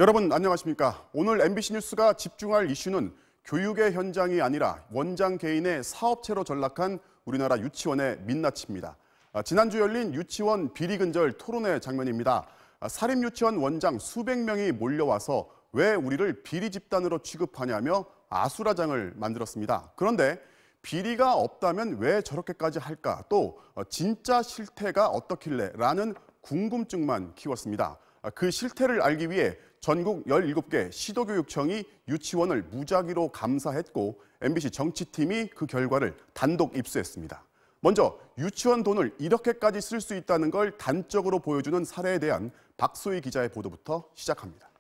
여러분 안녕하십니까? 오늘 MBC 뉴스가 집중할 이슈는 교육의 현장이 아니라 원장 개인의 사업체로 전락한 우리나라 유치원의 민낯입니다. 지난주 열린 유치원 비리 근절 토론회 장면입니다. 사립유치원 원장 수백 명이 몰려와서 왜 우리를 비리 집단으로 취급하냐며 아수라장을 만들었습니다. 그런데 비리가 없다면 왜 저렇게까지 할까? 또 진짜 실태가 어떻길래? 라는 궁금증만 키웠습니다. 그 실태를 알기 위해 전국 17개 시도교육청이 유치원을 무작위로 감사했고 MBC 정치팀이 그 결과를 단독 입수했습니다. 먼저 유치원 돈을 이렇게까지 쓸 수 있다는 걸 단적으로 보여주는 사례에 대한 박소희 기자의 보도부터 시작합니다.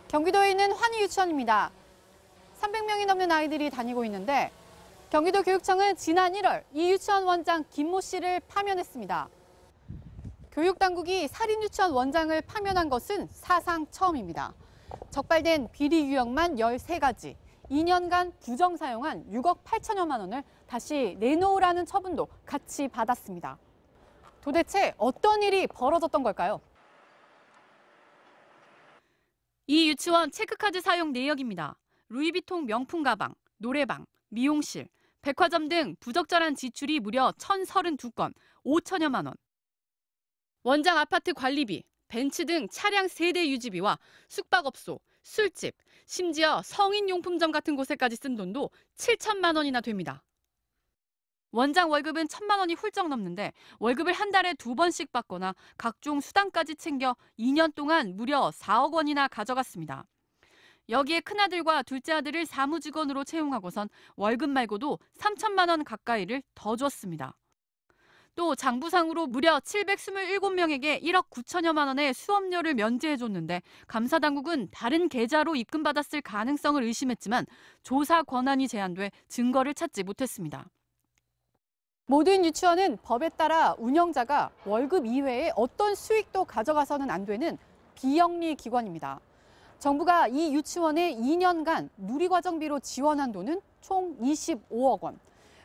경기도에 있는 환희유치원입니다. 300명이 넘는 아이들이 다니고 있는데 경기도 교육청은 지난 1월 이 유치원 원장 김모 씨를 파면했습니다. 교육당국이 살인유치원 원장을 파면한 것은 사상 처음입니다. 적발된 비리 유형만 13가지, 2년간 부정 사용한 6억 8천여만 원을 다시 내놓으라는 처분도 같이 받았습니다. 도대체 어떤 일이 벌어졌던 걸까요? 이 유치원 체크카드 사용 내역입니다. 루이비통 명품 가방, 노래방, 미용실, 백화점 등 부적절한 지출이 무려 1,032건, 5천여만 원. 원장 아파트 관리비, 벤츠 등 차량 세대 유지비와 숙박업소, 술집, 심지어 성인용품점 같은 곳에까지 쓴 돈도 7천만 원이나 됩니다. 원장 월급은 1,000만 원이 훌쩍 넘는데 월급을 한 달에 2번씩 받거나 각종 수당까지 챙겨 2년 동안 무려 4억 원이나 가져갔습니다. 여기에 큰아들과 둘째 아들을 사무직원으로 채용하고선 월급 말고도 3천만 원 가까이를 더 줬습니다. 또 장부상으로 무려 727명에게 1억 9천여만 원의 수업료를 면제해줬는데 감사당국은 다른 계좌로 입금받았을 가능성을 의심했지만 조사 권한이 제한돼 증거를 찾지 못했습니다. 모든 유치원은 법에 따라 운영자가 월급 이외에 어떤 수익도 가져가서는 안 되는 비영리 기관입니다. 정부가 이 유치원에 2년간 누리과정비로 지원한 돈은 총 25억 원.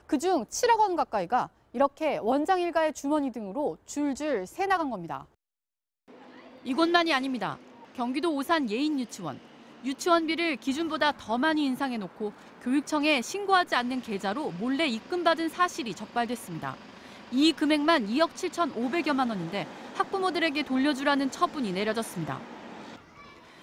그중 7억 원 가까이가 이렇게 원장 일가의 주머니 등으로 줄줄 새나간 겁니다. 이것만이 아닙니다. 경기도 오산 예인유치원. 유치원비를 기준보다 더 많이 인상해놓고 교육청에 신고하지 않는 계좌로 몰래 입금받은 사실이 적발됐습니다. 이 금액만 2억 7,500여만 원인데 학부모들에게 돌려주라는 처분이 내려졌습니다.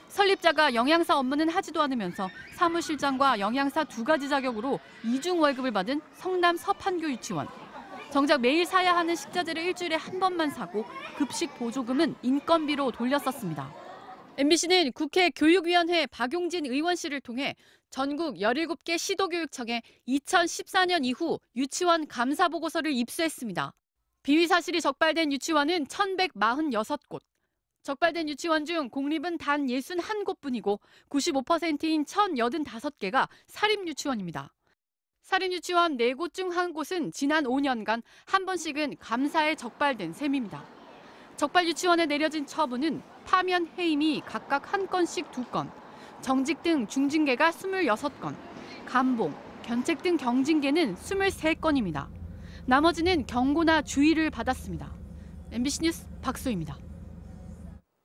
설립자가 영양사 업무는 하지도 않으면서 사무실장과 영양사 2가지 자격으로 이중 월급을 받은 성남 서판교 유치원. 정작 매일 사야 하는 식자재를 일주일에 한 번만 사고 급식 보조금은 인건비로 돌렸었습니다. MBC는 국회 교육위원회 박용진 의원실을 통해 전국 17개 시도교육청에 2014년 이후 유치원 감사 보고서를 입수했습니다. 비위 사실이 적발된 유치원은 1,146곳. 적발된 유치원 중 공립은 단 61곳뿐이고 95%인 1,085개가 사립유치원입니다. 사립유치원 4곳 중 1곳은 지난 5년간 한 번씩은 감사에 적발된 셈입니다. 적발 유치원에 내려진 처분은 파면 해임이 각각 1건씩 2건, 정직 등 중징계가 26건, 감봉, 견책 등 경징계는 23건입니다. 나머지는 경고나 주의를 받았습니다. MBC 뉴스 박소희입니다.